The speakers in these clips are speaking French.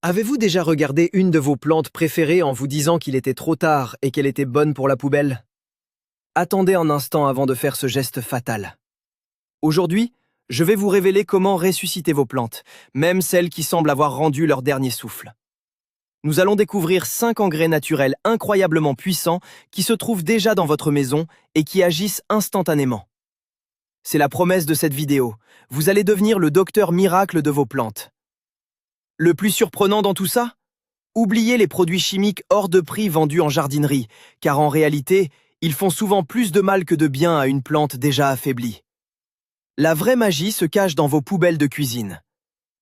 Avez-vous déjà regardé une de vos plantes préférées en vous disant qu'il était trop tard et qu'elle était bonne pour la poubelle? Attendez un instant avant de faire ce geste fatal. Aujourd'hui, je vais vous révéler comment ressusciter vos plantes, même celles qui semblent avoir rendu leur dernier souffle. Nous allons découvrir 5 engrais naturels incroyablement puissants qui se trouvent déjà dans votre maison et qui agissent instantanément. C'est la promesse de cette vidéo. Vous allez devenir le docteur miracle de vos plantes. Le plus surprenant dans tout ça? Oubliez les produits chimiques hors de prix vendus en jardinerie, car en réalité, ils font souvent plus de mal que de bien à une plante déjà affaiblie. La vraie magie se cache dans vos poubelles de cuisine.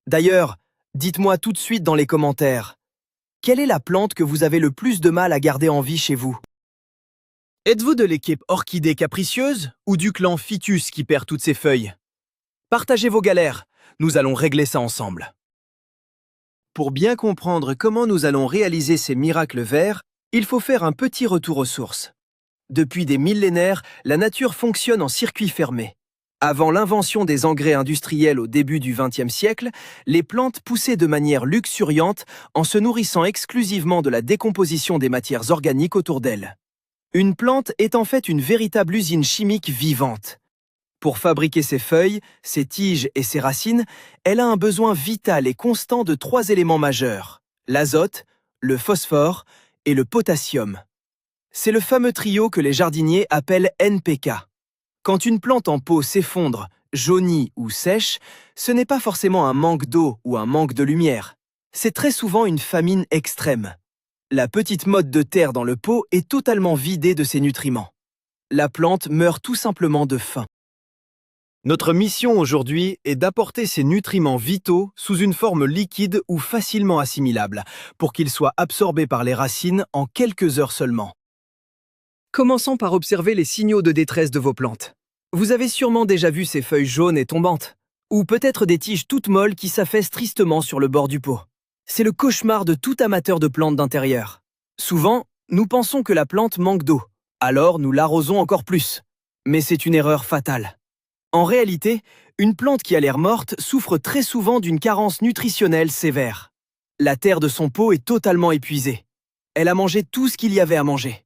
D'ailleurs, dites-moi tout de suite dans les commentaires, quelle est la plante que vous avez le plus de mal à garder en vie chez vous? Êtes-vous de l'équipe orchidée capricieuse ou du clan Ficus qui perd toutes ses feuilles? Partagez vos galères, nous allons régler ça ensemble. Pour bien comprendre comment nous allons réaliser ces miracles verts, il faut faire un petit retour aux sources. Depuis des millénaires, la nature fonctionne en circuit fermé. Avant l'invention des engrais industriels au début du XXe siècle, les plantes poussaient de manière luxuriante en se nourrissant exclusivement de la décomposition des matières organiques autour d'elles. Une plante est en fait une véritable usine chimique vivante. Pour fabriquer ses feuilles, ses tiges et ses racines, elle a un besoin vital et constant de 3 éléments majeurs: l'azote, le phosphore et le potassium. C'est le fameux trio que les jardiniers appellent NPK. Quand une plante en pot s'effondre, jaunit ou sèche, ce n'est pas forcément un manque d'eau ou un manque de lumière. C'est très souvent une famine extrême. La petite motte de terre dans le pot est totalement vidée de ses nutriments. La plante meurt tout simplement de faim. Notre mission aujourd'hui est d'apporter ces nutriments vitaux sous une forme liquide ou facilement assimilable, pour qu'ils soient absorbés par les racines en quelques heures seulement. Commençons par observer les signaux de détresse de vos plantes. Vous avez sûrement déjà vu ces feuilles jaunes et tombantes, ou peut-être des tiges toutes molles qui s'affaissent tristement sur le bord du pot. C'est le cauchemar de tout amateur de plantes d'intérieur. Souvent, nous pensons que la plante manque d'eau, alors nous l'arrosons encore plus. Mais c'est une erreur fatale. En réalité, une plante qui a l'air morte souffre très souvent d'une carence nutritionnelle sévère. La terre de son pot est totalement épuisée. Elle a mangé tout ce qu'il y avait à manger.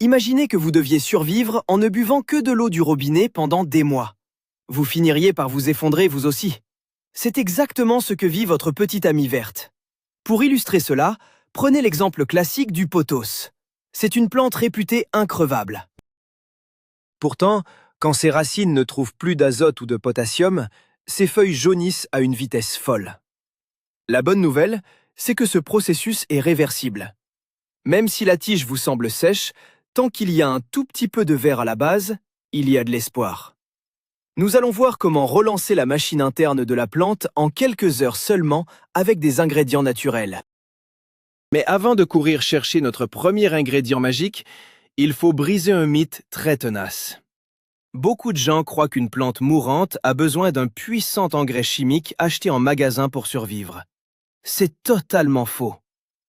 Imaginez que vous deviez survivre en ne buvant que de l'eau du robinet pendant des mois. Vous finiriez par vous effondrer vous aussi. C'est exactement ce que vit votre petite amie verte. Pour illustrer cela, prenez l'exemple classique du pothos. C'est une plante réputée increvable. Pourtant, quand ses racines ne trouvent plus d'azote ou de potassium, ses feuilles jaunissent à une vitesse folle. La bonne nouvelle, c'est que ce processus est réversible. Même si la tige vous semble sèche, tant qu'il y a un tout petit peu de verre à la base, il y a de l'espoir. Nous allons voir comment relancer la machine interne de la plante en quelques heures seulement avec des ingrédients naturels. Mais avant de courir chercher notre premier ingrédient magique, il faut briser un mythe très tenace. Beaucoup de gens croient qu'une plante mourante a besoin d'un puissant engrais chimique acheté en magasin pour survivre. C'est totalement faux.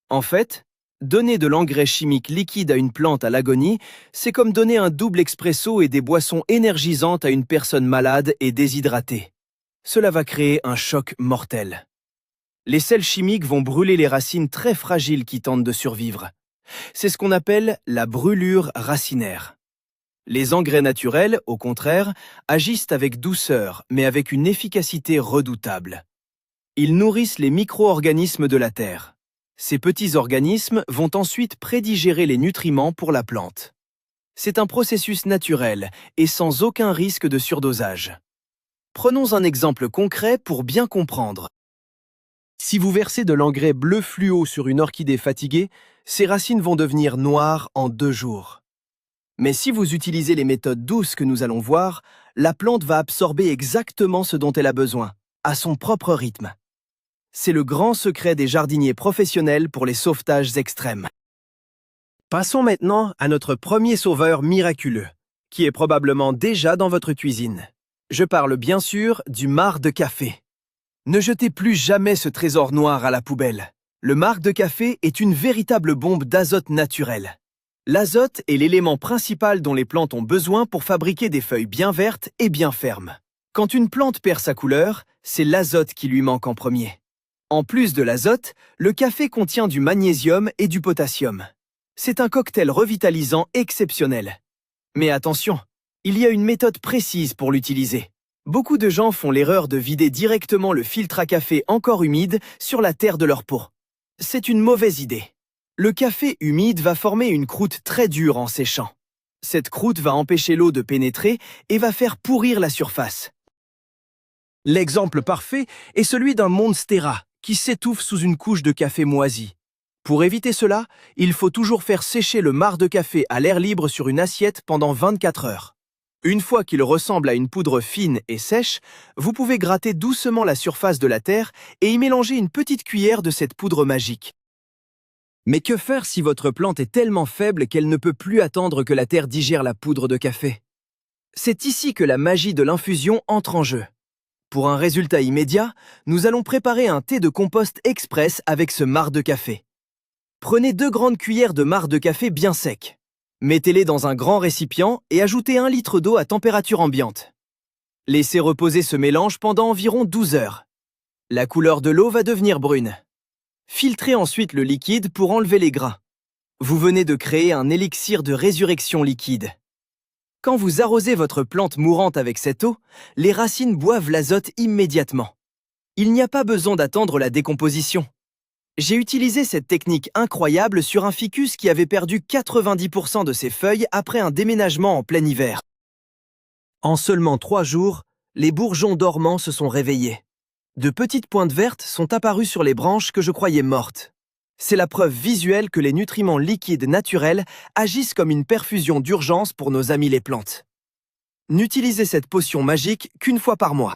En fait, donner de l'engrais chimique liquide à une plante à l'agonie, c'est comme donner un double expresso et des boissons énergisantes à une personne malade et déshydratée. Cela va créer un choc mortel. Les sels chimiques vont brûler les racines très fragiles qui tentent de survivre. C'est ce qu'on appelle la brûlure racinaire. Les engrais naturels, au contraire, agissent avec douceur, mais avec une efficacité redoutable. Ils nourrissent les micro-organismes de la terre. Ces petits organismes vont ensuite prédigérer les nutriments pour la plante. C'est un processus naturel et sans aucun risque de surdosage. Prenons un exemple concret pour bien comprendre. Si vous versez de l'engrais bleu fluo sur une orchidée fatiguée, ses racines vont devenir noires en 2 jours. Mais si vous utilisez les méthodes douces que nous allons voir, la plante va absorber exactement ce dont elle a besoin, à son propre rythme. C'est le grand secret des jardiniers professionnels pour les sauvetages extrêmes. Passons maintenant à notre premier sauveur miraculeux, qui est probablement déjà dans votre cuisine. Je parle bien sûr du marc de café. Ne jetez plus jamais ce trésor noir à la poubelle. Le marc de café est une véritable bombe d'azote naturelle. L'azote est l'élément principal dont les plantes ont besoin pour fabriquer des feuilles bien vertes et bien fermes. Quand une plante perd sa couleur, c'est l'azote qui lui manque en premier. En plus de l'azote, le café contient du magnésium et du potassium. C'est un cocktail revitalisant exceptionnel. Mais attention, il y a une méthode précise pour l'utiliser. Beaucoup de gens font l'erreur de vider directement le filtre à café encore humide sur la terre de leur peau. C'est une mauvaise idée. Le café humide va former une croûte très dure en séchant. Cette croûte va empêcher l'eau de pénétrer et va faire pourrir la surface. L'exemple parfait est celui d'un monstera qui s'étouffe sous une couche de café moisi. Pour éviter cela, il faut toujours faire sécher le marc de café à l'air libre sur une assiette pendant 24 heures. Une fois qu'il ressemble à une poudre fine et sèche, vous pouvez gratter doucement la surface de la terre et y mélanger une petite cuillère de cette poudre magique. Mais que faire si votre plante est tellement faible qu'elle ne peut plus attendre que la terre digère la poudre de café? C'est ici que la magie de l'infusion entre en jeu. Pour un résultat immédiat, nous allons préparer un thé de compost express avec ce marc de café. Prenez 2 grandes cuillères de marc de café bien sec. Mettez-les dans un grand récipient et ajoutez 1 litre d'eau à température ambiante. Laissez reposer ce mélange pendant environ 12 heures. La couleur de l'eau va devenir brune. Filtrez ensuite le liquide pour enlever les grains. Vous venez de créer un élixir de résurrection liquide. Quand vous arrosez votre plante mourante avec cette eau, les racines boivent l'azote immédiatement. Il n'y a pas besoin d'attendre la décomposition. J'ai utilisé cette technique incroyable sur un ficus qui avait perdu 90% de ses feuilles après un déménagement en plein hiver. En seulement 3 jours, les bourgeons dormants se sont réveillés. De petites pointes vertes sont apparues sur les branches que je croyais mortes. C'est la preuve visuelle que les nutriments liquides naturels agissent comme une perfusion d'urgence pour nos amis les plantes. N'utilisez cette potion magique qu'une fois par mois.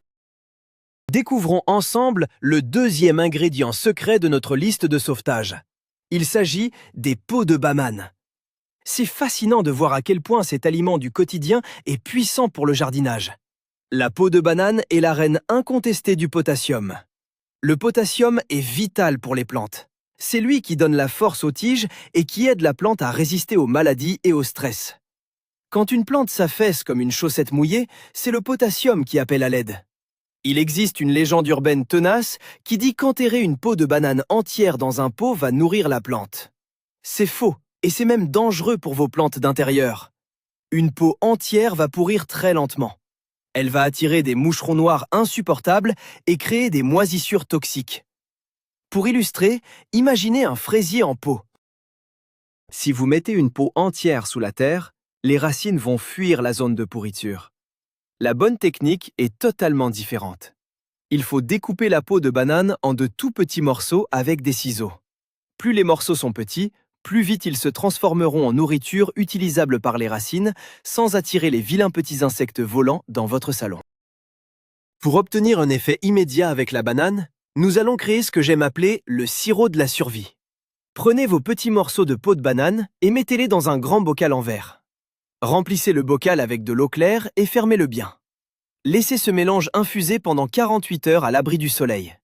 Découvrons ensemble le 2e ingrédient secret de notre liste de sauvetage. Il s'agit des peaux de banane. C'est fascinant de voir à quel point cet aliment du quotidien est puissant pour le jardinage. La peau de banane est la reine incontestée du potassium. Le potassium est vital pour les plantes. C'est lui qui donne la force aux tiges et qui aide la plante à résister aux maladies et au stress. Quand une plante s'affaisse comme une chaussette mouillée, c'est le potassium qui appelle à l'aide. Il existe une légende urbaine tenace qui dit qu'enterrer une peau de banane entière dans un pot va nourrir la plante. C'est faux, et c'est même dangereux pour vos plantes d'intérieur. Une peau entière va pourrir très lentement. Elle va attirer des moucherons noirs insupportables et créer des moisissures toxiques. Pour illustrer, imaginez un fraisier en pot. Si vous mettez une peau entière sous la terre, les racines vont fuir la zone de pourriture. La bonne technique est totalement différente. Il faut découper la peau de banane en de tout petits morceaux avec des ciseaux. Plus les morceaux sont petits, plus vite ils se transformeront en nourriture utilisable par les racines, sans attirer les vilains petits insectes volants dans votre salon. Pour obtenir un effet immédiat avec la banane, nous allons créer ce que j'aime appeler le sirop de la survie. Prenez vos petits morceaux de peau de banane et mettez-les dans un grand bocal en verre. Remplissez le bocal avec de l'eau claire et fermez-le bien. Laissez ce mélange infuser pendant 48 heures à l'abri du soleil.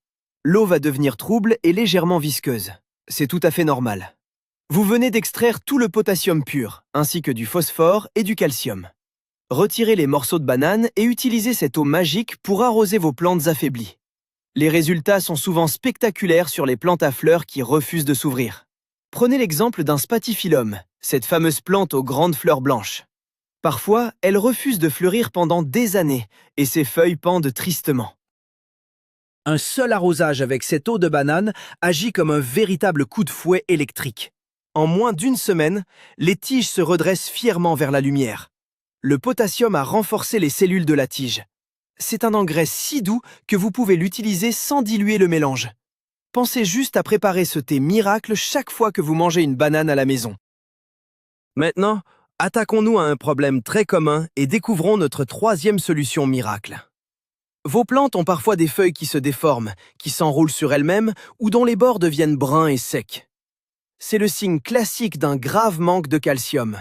L'eau va devenir trouble et légèrement visqueuse. C'est tout à fait normal. Vous venez d'extraire tout le potassium pur, ainsi que du phosphore et du calcium. Retirez les morceaux de banane et utilisez cette eau magique pour arroser vos plantes affaiblies. Les résultats sont souvent spectaculaires sur les plantes à fleurs qui refusent de s'ouvrir. Prenez l'exemple d'un spathiphyllum, cette fameuse plante aux grandes fleurs blanches. Parfois, elle refuse de fleurir pendant des années et ses feuilles pendent tristement. Un seul arrosage avec cette eau de banane agit comme un véritable coup de fouet électrique. En moins d'1 semaine, les tiges se redressent fièrement vers la lumière. Le potassium a renforcé les cellules de la tige. C'est un engrais si doux que vous pouvez l'utiliser sans diluer le mélange. Pensez juste à préparer ce thé miracle chaque fois que vous mangez une banane à la maison. Maintenant, attaquons-nous à un problème très commun et découvrons notre 3e solution miracle. Vos plantes ont parfois des feuilles qui se déforment, qui s'enroulent sur elles-mêmes ou dont les bords deviennent bruns et secs. C'est le signe classique d'un grave manque de calcium.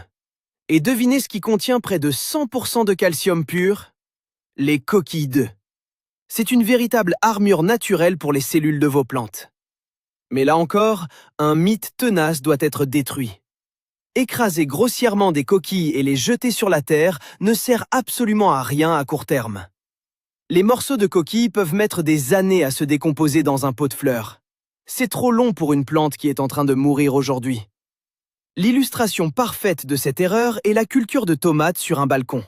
Et devinez ce qui contient près de 100% de calcium pur? Les coquilles d'œufs. C'est une véritable armure naturelle pour les cellules de vos plantes. Mais là encore, un mythe tenace doit être détruit. Écraser grossièrement des coquilles et les jeter sur la terre ne sert absolument à rien à court terme. Les morceaux de coquille peuvent mettre des années à se décomposer dans un pot de fleurs. C'est trop long pour une plante qui est en train de mourir aujourd'hui. L'illustration parfaite de cette erreur est la culture de tomates sur un balcon.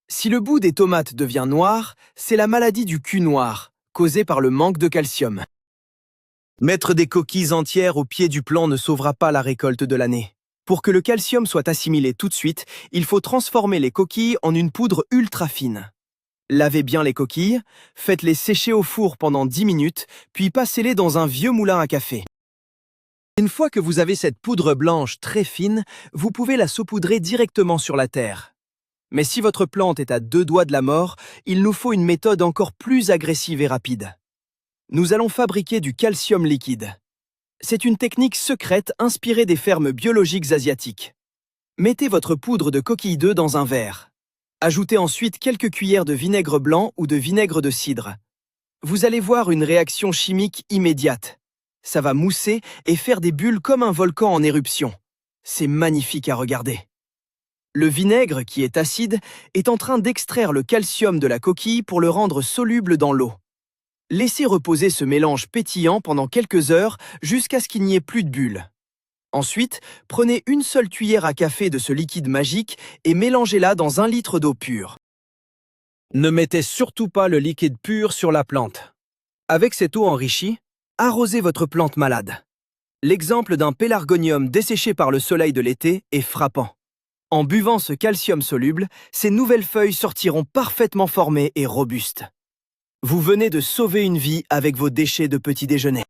Si le bout des tomates devient noir, c'est la maladie du cul noir, causée par le manque de calcium. Mettre des coquilles entières au pied du plant ne sauvera pas la récolte de l'année. Pour que le calcium soit assimilé tout de suite, il faut transformer les coquilles en une poudre ultra fine. Lavez bien les coquilles, faites-les sécher au four pendant 10 minutes, puis passez-les dans un vieux moulin à café. Une fois que vous avez cette poudre blanche très fine, vous pouvez la saupoudrer directement sur la terre. Mais si votre plante est à 2 doigts de la mort, il nous faut une méthode encore plus agressive et rapide. Nous allons fabriquer du calcium liquide. C'est une technique secrète inspirée des fermes biologiques asiatiques. Mettez votre poudre de coquille d'œuf dans un verre. Ajoutez ensuite quelques cuillères de vinaigre blanc ou de vinaigre de cidre. Vous allez voir une réaction chimique immédiate. Ça va mousser et faire des bulles comme un volcan en éruption. C'est magnifique à regarder. Le vinaigre, qui est acide, est en train d'extraire le calcium de la coquille pour le rendre soluble dans l'eau. Laissez reposer ce mélange pétillant pendant quelques heures jusqu'à ce qu'il n'y ait plus de bulles. Ensuite, prenez une seule cuillère à café de ce liquide magique et mélangez-la dans 1 litre d'eau pure. Ne mettez surtout pas le liquide pur sur la plante. Avec cette eau enrichie, arrosez votre plante malade. L'exemple d'un pélargonium desséché par le soleil de l'été est frappant. En buvant ce calcium soluble, ces nouvelles feuilles sortiront parfaitement formées et robustes. Vous venez de sauver une vie avec vos déchets de petit déjeuner.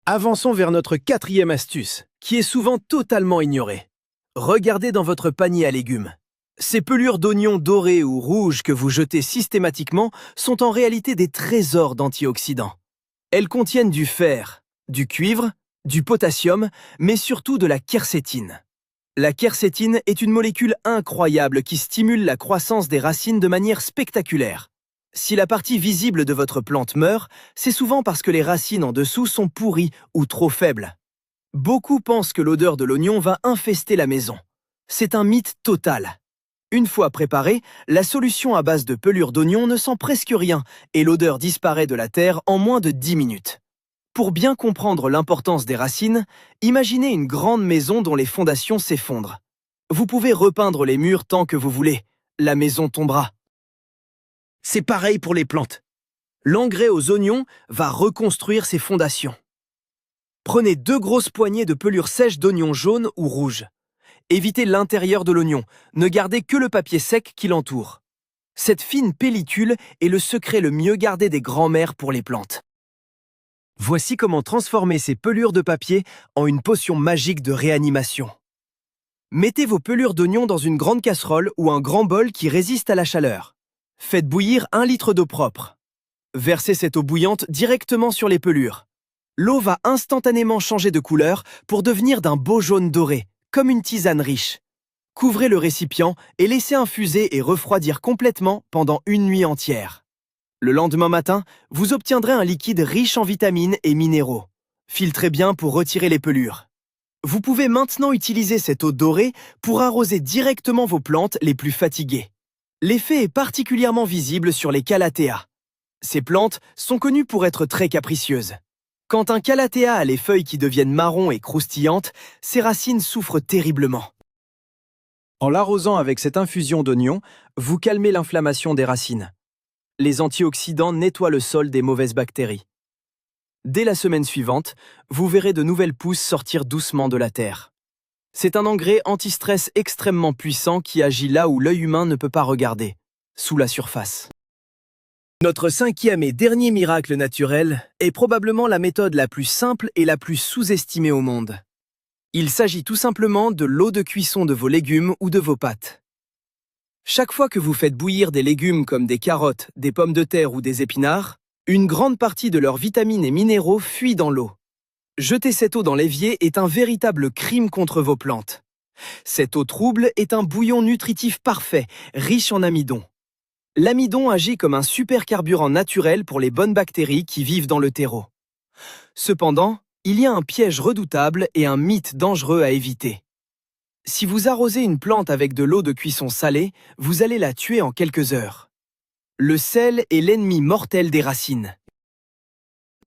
Avançons vers notre 4e astuce, qui est souvent totalement ignorée. Regardez dans votre panier à légumes. Ces pelures d'oignons dorés ou rouges que vous jetez systématiquement sont en réalité des trésors d'antioxydants. Elles contiennent du fer, du cuivre, du potassium, mais surtout de la quercétine. La quercétine est une molécule incroyable qui stimule la croissance des racines de manière spectaculaire. Si la partie visible de votre plante meurt, c'est souvent parce que les racines en dessous sont pourries ou trop faibles. Beaucoup pensent que l'odeur de l'oignon va infester la maison. C'est un mythe total. Une fois préparée, la solution à base de pelures d'oignon ne sent presque rien et l'odeur disparaît de la terre en moins de 10 minutes. Pour bien comprendre l'importance des racines, imaginez une grande maison dont les fondations s'effondrent. Vous pouvez repeindre les murs tant que vous voulez, la maison tombera. C'est pareil pour les plantes. L'engrais aux oignons va reconstruire ses fondations. Prenez 2 grosses poignées de pelures sèches d'oignons jaunes ou rouges. Évitez l'intérieur de l'oignon, ne gardez que le papier sec qui l'entoure. Cette fine pellicule est le secret le mieux gardé des grands-mères pour les plantes. Voici comment transformer ces pelures de papier en une potion magique de réanimation. Mettez vos pelures d'oignon dans une grande casserole ou un grand bol qui résiste à la chaleur. Faites bouillir 1 litre d'eau propre. Versez cette eau bouillante directement sur les pelures. L'eau va instantanément changer de couleur pour devenir d'un beau jaune doré, comme une tisane riche. Couvrez le récipient et laissez infuser et refroidir complètement pendant 1 nuit entière. Le lendemain matin, vous obtiendrez un liquide riche en vitamines et minéraux. Filtrez bien pour retirer les pelures. Vous pouvez maintenant utiliser cette eau dorée pour arroser directement vos plantes les plus fatiguées. L'effet est particulièrement visible sur les calatheas. Ces plantes sont connues pour être très capricieuses. Quand un calathea a les feuilles qui deviennent marron et croustillantes, ses racines souffrent terriblement. En l'arrosant avec cette infusion d'oignon, vous calmez l'inflammation des racines. Les antioxydants nettoient le sol des mauvaises bactéries. Dès la semaine suivante, vous verrez de nouvelles pousses sortir doucement de la terre. C'est un engrais anti-stress extrêmement puissant qui agit là où l'œil humain ne peut pas regarder, sous la surface. Notre 5e et dernier miracle naturel est probablement la méthode la plus simple et la plus sous-estimée au monde. Il s'agit tout simplement de l'eau de cuisson de vos légumes ou de vos pâtes. Chaque fois que vous faites bouillir des légumes comme des carottes, des pommes de terre ou des épinards, une grande partie de leurs vitamines et minéraux fuit dans l'eau. Jeter cette eau dans l'évier est un véritable crime contre vos plantes. Cette eau trouble est un bouillon nutritif parfait, riche en amidon. L'amidon agit comme un supercarburant naturel pour les bonnes bactéries qui vivent dans le terreau. Cependant, il y a un piège redoutable et un mythe dangereux à éviter. Si vous arrosez une plante avec de l'eau de cuisson salée, vous allez la tuer en quelques heures. Le sel est l'ennemi mortel des racines.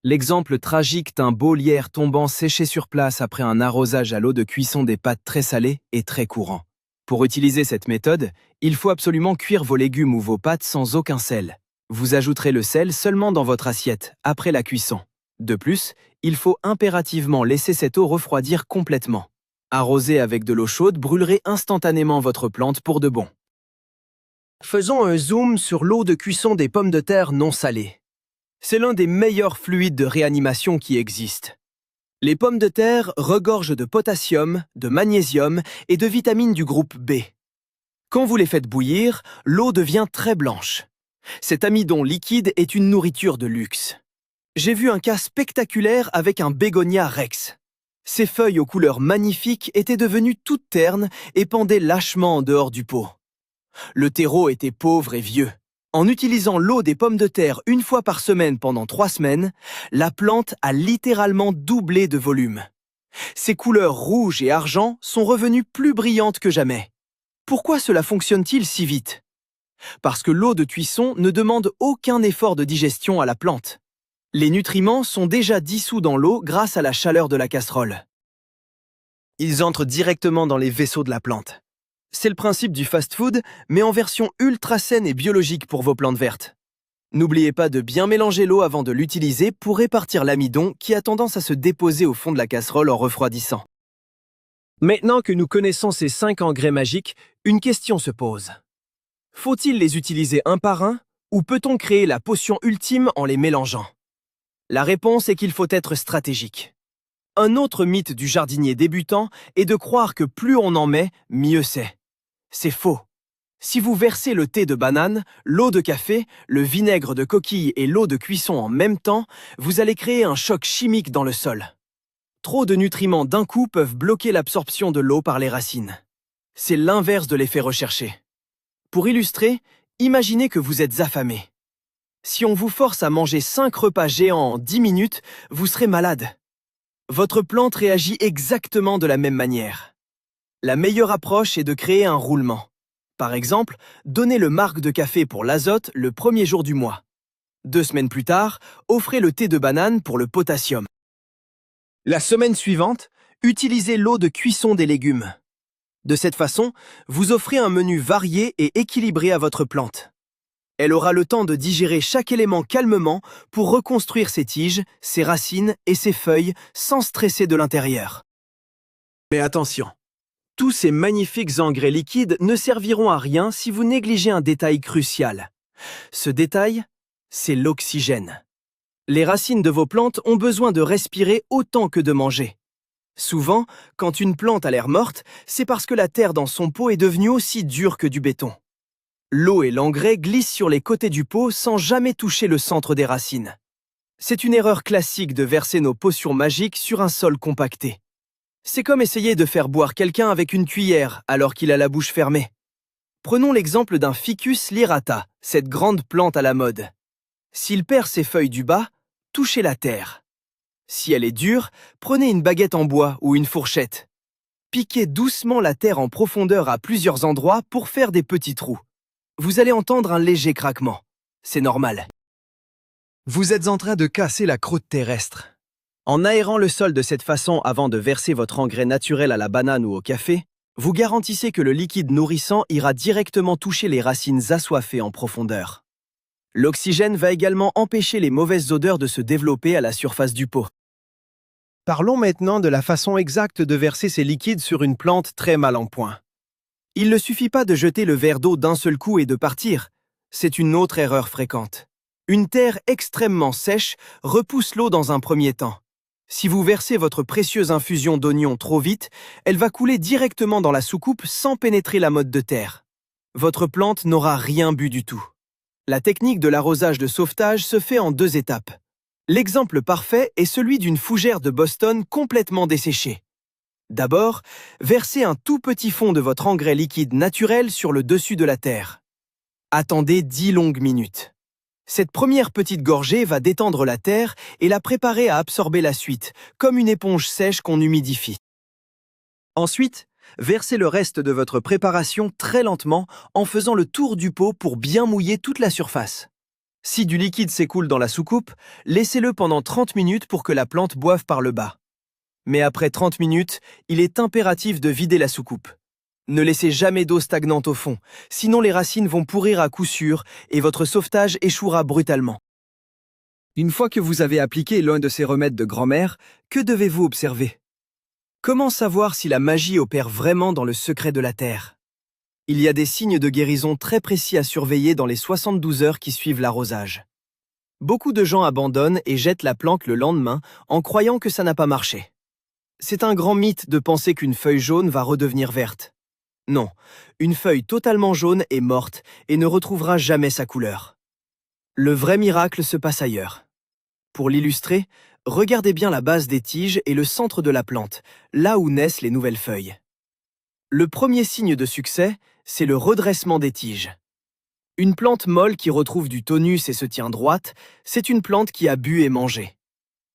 L'exemple tragique d'un beau lierre tombant séché sur place après un arrosage à l'eau de cuisson des pâtes très salées est très courant. Pour utiliser cette méthode, il faut absolument cuire vos légumes ou vos pâtes sans aucun sel. Vous ajouterez le sel seulement dans votre assiette, après la cuisson. De plus, il faut impérativement laisser cette eau refroidir complètement. Arroser avec de l'eau chaude brûlerait instantanément votre plante pour de bon. Faisons un zoom sur l'eau de cuisson des pommes de terre non salées. C'est l'un des meilleurs fluides de réanimation qui existent. Les pommes de terre regorgent de potassium, de magnésium et de vitamines du groupe B. Quand vous les faites bouillir, l'eau devient très blanche. Cet amidon liquide est une nourriture de luxe. J'ai vu un cas spectaculaire avec un bégonia rex. Ses feuilles aux couleurs magnifiques étaient devenues toutes ternes et pendaient lâchement en dehors du pot. Le terreau était pauvre et vieux. En utilisant l'eau des pommes de terre une fois par semaine pendant 3 semaines, la plante a littéralement doublé de volume. Ses couleurs rouge et argent sont revenues plus brillantes que jamais. Pourquoi cela fonctionne-t-il si vite? Parce que l'eau de cuisson ne demande aucun effort de digestion à la plante. Les nutriments sont déjà dissous dans l'eau grâce à la chaleur de la casserole. Ils entrent directement dans les vaisseaux de la plante. C'est le principe du fast-food, mais en version ultra saine et biologique pour vos plantes vertes. N'oubliez pas de bien mélanger l'eau avant de l'utiliser pour répartir l'amidon qui a tendance à se déposer au fond de la casserole en refroidissant. Maintenant que nous connaissons ces 5 engrais magiques, une question se pose. Faut-il les utiliser un par un, ou peut-on créer la potion ultime en les mélangeant? La réponse est qu'il faut être stratégique. Un autre mythe du jardinier débutant est de croire que plus on en met, mieux c'est. C'est faux. Si vous versez le thé de banane, l'eau de café, le vinaigre de coquille et l'eau de cuisson en même temps, vous allez créer un choc chimique dans le sol. Trop de nutriments d'un coup peuvent bloquer l'absorption de l'eau par les racines. C'est l'inverse de l'effet recherché. Pour illustrer, imaginez que vous êtes affamé. Si on vous force à manger 5 repas géants en 10 minutes, vous serez malade. Votre plante réagit exactement de la même manière. La meilleure approche est de créer un roulement. Par exemple, donnez le marc de café pour l'azote le premier jour du mois. 2 semaines plus tard, offrez le thé de banane pour le potassium. La semaine suivante, utilisez l'eau de cuisson des légumes. De cette façon, vous offrez un menu varié et équilibré à votre plante. Elle aura le temps de digérer chaque élément calmement pour reconstruire ses tiges, ses racines et ses feuilles sans stresser de l'intérieur. Mais attention, tous ces magnifiques engrais liquides ne serviront à rien si vous négligez un détail crucial. Ce détail, c'est l'oxygène. Les racines de vos plantes ont besoin de respirer autant que de manger. Souvent, quand une plante a l'air morte, c'est parce que la terre dans son pot est devenue aussi dure que du béton. L'eau et l'engrais glissent sur les côtés du pot sans jamais toucher le centre des racines. C'est une erreur classique de verser nos potions magiques sur un sol compacté. C'est comme essayer de faire boire quelqu'un avec une cuillère alors qu'il a la bouche fermée. Prenons l'exemple d'un Ficus lyrata, cette grande plante à la mode. S'il perd ses feuilles du bas, touchez la terre. Si elle est dure, prenez une baguette en bois ou une fourchette. Piquez doucement la terre en profondeur à plusieurs endroits pour faire des petits trous. Vous allez entendre un léger craquement. C'est normal. Vous êtes en train de casser la croûte terrestre. En aérant le sol de cette façon avant de verser votre engrais naturel à la banane ou au café, vous garantissez que le liquide nourrissant ira directement toucher les racines assoiffées en profondeur. L'oxygène va également empêcher les mauvaises odeurs de se développer à la surface du pot. Parlons maintenant de la façon exacte de verser ces liquides sur une plante très mal en point. Il ne suffit pas de jeter le verre d'eau d'un seul coup et de partir. C'est une autre erreur fréquente. Une terre extrêmement sèche repousse l'eau dans un premier temps. Si vous versez votre précieuse infusion d'oignon trop vite, elle va couler directement dans la soucoupe sans pénétrer la motte de terre. Votre plante n'aura rien bu du tout. La technique de l'arrosage de sauvetage se fait en 2 étapes. L'exemple parfait est celui d'une fougère de Boston complètement desséchée. D'abord, versez un tout petit fond de votre engrais liquide naturel sur le dessus de la terre. Attendez 10 longues minutes. Cette première petite gorgée va détendre la terre et la préparer à absorber la suite, comme une éponge sèche qu'on humidifie. Ensuite, Versez le reste de votre préparation très lentement en faisant le tour du pot pour bien mouiller toute la surface. Si du liquide s'écoule dans la soucoupe, laissez-le pendant 30 minutes pour que la plante boive par le bas. Mais après 30 minutes, il est impératif de vider la soucoupe. Ne laissez jamais d'eau stagnante au fond, sinon les racines vont pourrir à coup sûr et votre sauvetage échouera brutalement. Une fois que vous avez appliqué l'un de ces remèdes de grand-mère, que devez-vous observer? Comment savoir si la magie opère vraiment dans le secret de la terre? Il y a des signes de guérison très précis à surveiller dans les 72 heures qui suivent l'arrosage. Beaucoup de gens abandonnent et jettent la plante le lendemain en croyant que ça n'a pas marché. C'est un grand mythe de penser qu'une feuille jaune va redevenir verte. Non, une feuille totalement jaune est morte et ne retrouvera jamais sa couleur. Le vrai miracle se passe ailleurs. Pour l'illustrer, regardez bien la base des tiges et le centre de la plante, là où naissent les nouvelles feuilles. Le premier signe de succès, c'est le redressement des tiges. Une plante molle qui retrouve du tonus et se tient droite, c'est une plante qui a bu et mangé.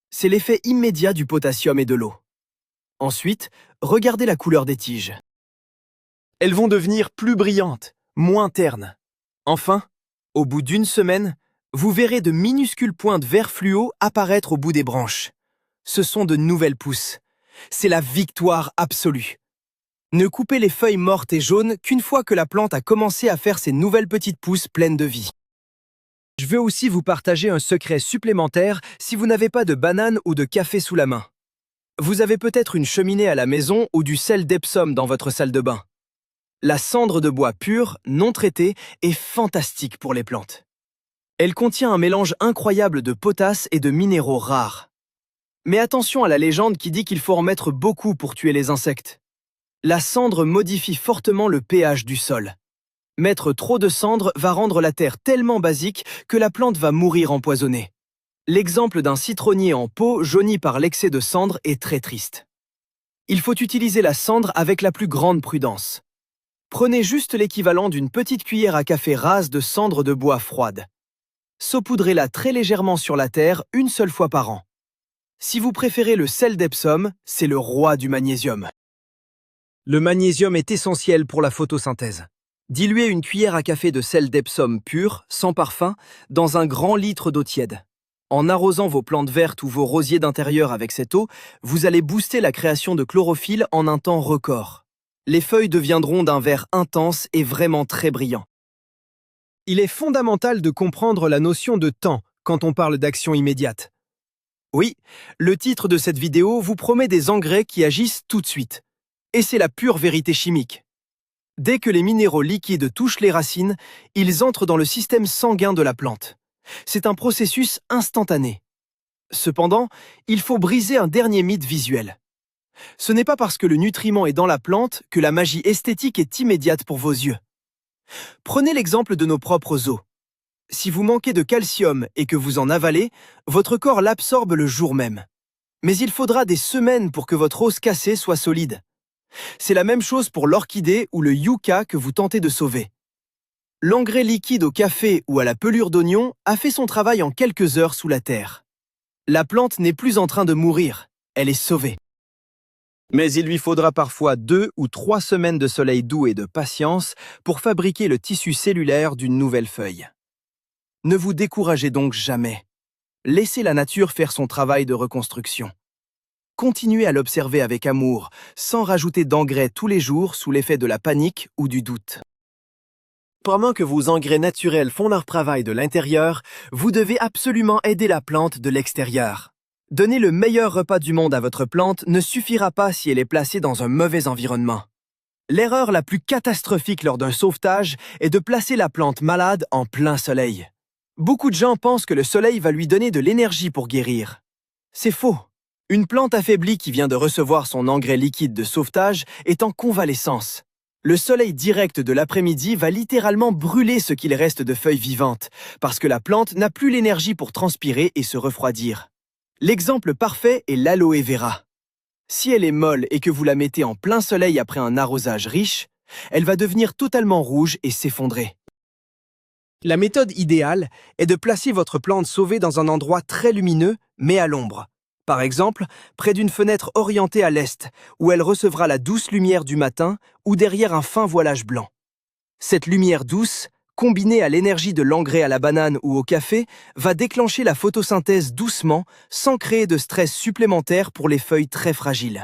C'est l'effet immédiat du potassium et de l'eau. Ensuite, regardez la couleur des tiges. Elles vont devenir plus brillantes, moins ternes. Enfin, au bout d'une semaine, vous verrez de minuscules pointes vert fluo apparaître au bout des branches. Ce sont de nouvelles pousses. C'est la victoire absolue. Ne coupez les feuilles mortes et jaunes qu'une fois que la plante a commencé à faire ses nouvelles petites pousses pleines de vie. Je veux aussi vous partager un secret supplémentaire si vous n'avez pas de banane ou de café sous la main. Vous avez peut-être une cheminée à la maison ou du sel d'Epsom dans votre salle de bain. La cendre de bois pure, non traitée, est fantastique pour les plantes. Elle contient un mélange incroyable de potasse et de minéraux rares. Mais attention à la légende qui dit qu'il faut en mettre beaucoup pour tuer les insectes. La cendre modifie fortement le pH du sol. Mettre trop de cendre va rendre la terre tellement basique que la plante va mourir empoisonnée. L'exemple d'un citronnier en pot jauni par l'excès de cendre est très triste. Il faut utiliser la cendre avec la plus grande prudence. Prenez juste l'équivalent d'une petite cuillère à café rase de cendre de bois froide. Saupoudrez-la très légèrement sur la terre une seule fois par an. Si vous préférez le sel d'Epsom, c'est le roi du magnésium. Le magnésium est essentiel pour la photosynthèse. Diluez une cuillère à café de sel d'Epsom pur, sans parfum, dans un grand litre d'eau tiède. En arrosant vos plantes vertes ou vos rosiers d'intérieur avec cette eau, vous allez booster la création de chlorophylle en un temps record. Les feuilles deviendront d'un vert intense et vraiment très brillant. Il est fondamental de comprendre la notion de temps quand on parle d'action immédiate. Oui, le titre de cette vidéo vous promet des engrais qui agissent tout de suite. Et c'est la pure vérité chimique. Dès que les minéraux liquides touchent les racines, ils entrent dans le système sanguin de la plante. C'est un processus instantané. Cependant, il faut briser un dernier mythe visuel. Ce n'est pas parce que le nutriment est dans la plante que la magie esthétique est immédiate pour vos yeux. Prenez l'exemple de nos propres os. Si vous manquez de calcium et que vous en avalez, votre corps l'absorbe le jour même. Mais il faudra des semaines pour que votre os cassé soit solide. C'est la même chose pour l'orchidée ou le yucca que vous tentez de sauver. L'engrais liquide au café ou à la pelure d'oignon a fait son travail en quelques heures sous la terre. La plante n'est plus en train de mourir, elle est sauvée. Mais il lui faudra parfois 2 ou 3 semaines de soleil doux et de patience pour fabriquer le tissu cellulaire d'une nouvelle feuille. Ne vous découragez donc jamais. Laissez la nature faire son travail de reconstruction. Continuez à l'observer avec amour, sans rajouter d'engrais tous les jours sous l'effet de la panique ou du doute. Pendant que vos engrais naturels font leur travail de l'intérieur, vous devez absolument aider la plante de l'extérieur. Donner le meilleur repas du monde à votre plante ne suffira pas si elle est placée dans un mauvais environnement. L'erreur la plus catastrophique lors d'un sauvetage est de placer la plante malade en plein soleil. Beaucoup de gens pensent que le soleil va lui donner de l'énergie pour guérir. C'est faux. Une plante affaiblie qui vient de recevoir son engrais liquide de sauvetage est en convalescence. Le soleil direct de l'après-midi va littéralement brûler ce qu'il reste de feuilles vivantes, parce que la plante n'a plus l'énergie pour transpirer et se refroidir. L'exemple parfait est l'aloe vera. Si elle est molle et que vous la mettez en plein soleil après un arrosage riche, elle va devenir totalement rouge et s'effondrer. La méthode idéale est de placer votre plante sauvée dans un endroit très lumineux, mais à l'ombre. Par exemple, près d'une fenêtre orientée à l'est, où elle recevra la douce lumière du matin ou derrière un fin voilage blanc. Cette lumière douce, combinée à l'énergie de l'engrais à la banane ou au café, va déclencher la photosynthèse doucement, sans créer de stress supplémentaire pour les feuilles très fragiles.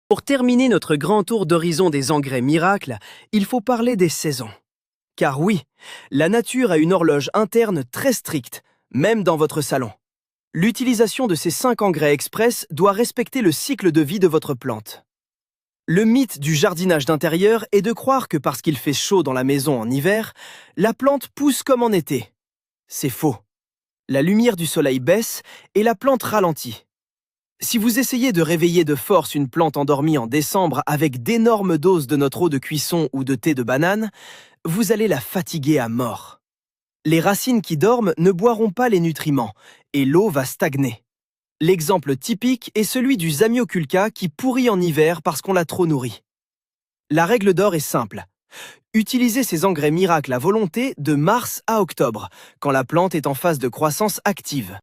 Pour terminer notre grand tour d'horizon des engrais miracles, il faut parler des saisons. Car oui, la nature a une horloge interne très stricte, même dans votre salon. L'utilisation de ces 5 engrais express doit respecter le cycle de vie de votre plante. Le mythe du jardinage d'intérieur est de croire que parce qu'il fait chaud dans la maison en hiver, la plante pousse comme en été. C'est faux. La lumière du soleil baisse et la plante ralentit. Si vous essayez de réveiller de force une plante endormie en décembre avec d'énormes doses de notre eau de cuisson ou de thé de banane, vous allez la fatiguer à mort. Les racines qui dorment ne boiront pas les nutriments et l'eau va stagner. L'exemple typique est celui du Zamioculca qui pourrit en hiver parce qu'on l'a trop nourri. La règle d'or est simple. Utilisez ces engrais miracles à volonté de mars à octobre, quand la plante est en phase de croissance active.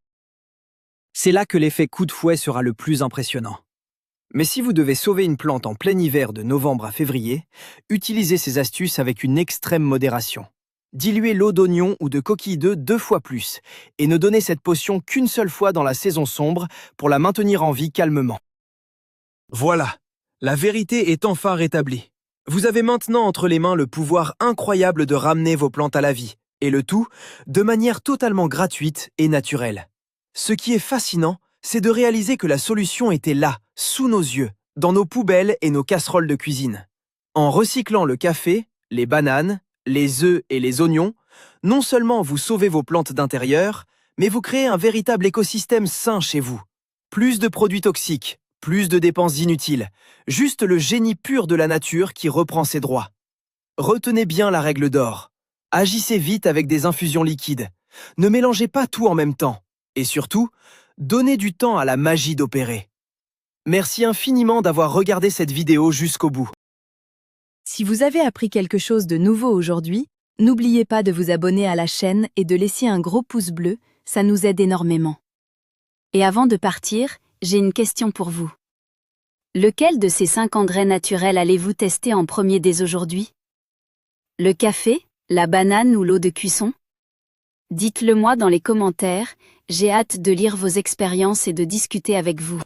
C'est là que l'effet coup de fouet sera le plus impressionnant. Mais si vous devez sauver une plante en plein hiver de novembre à février, utilisez ces astuces avec une extrême modération. Diluez l'eau d'oignon ou de coquille d'œuf 2 fois plus et ne donnez cette potion qu'une seule fois dans la saison sombre pour la maintenir en vie calmement. Voilà, la vérité est enfin rétablie. Vous avez maintenant entre les mains le pouvoir incroyable de ramener vos plantes à la vie, et le tout de manière totalement gratuite et naturelle. Ce qui est fascinant, c'est de réaliser que la solution était là, sous nos yeux, dans nos poubelles et nos casseroles de cuisine. En recyclant le café, les bananes, les œufs et les oignons, non seulement vous sauvez vos plantes d'intérieur, mais vous créez un véritable écosystème sain chez vous. Plus de produits toxiques, plus de dépenses inutiles, juste le génie pur de la nature qui reprend ses droits. Retenez bien la règle d'or. Agissez vite avec des infusions liquides. Ne mélangez pas tout en même temps. Et surtout, donnez du temps à la magie d'opérer. Merci infiniment d'avoir regardé cette vidéo jusqu'au bout. Si vous avez appris quelque chose de nouveau aujourd'hui, n'oubliez pas de vous abonner à la chaîne et de laisser un gros pouce bleu, ça nous aide énormément. Et avant de partir, j'ai une question pour vous. Lequel de ces 5 engrais naturels allez-vous tester en premier dès aujourd'hui? Le café, la banane ou l'eau de cuisson? Dites-le moi dans les commentaires, j'ai hâte de lire vos expériences et de discuter avec vous.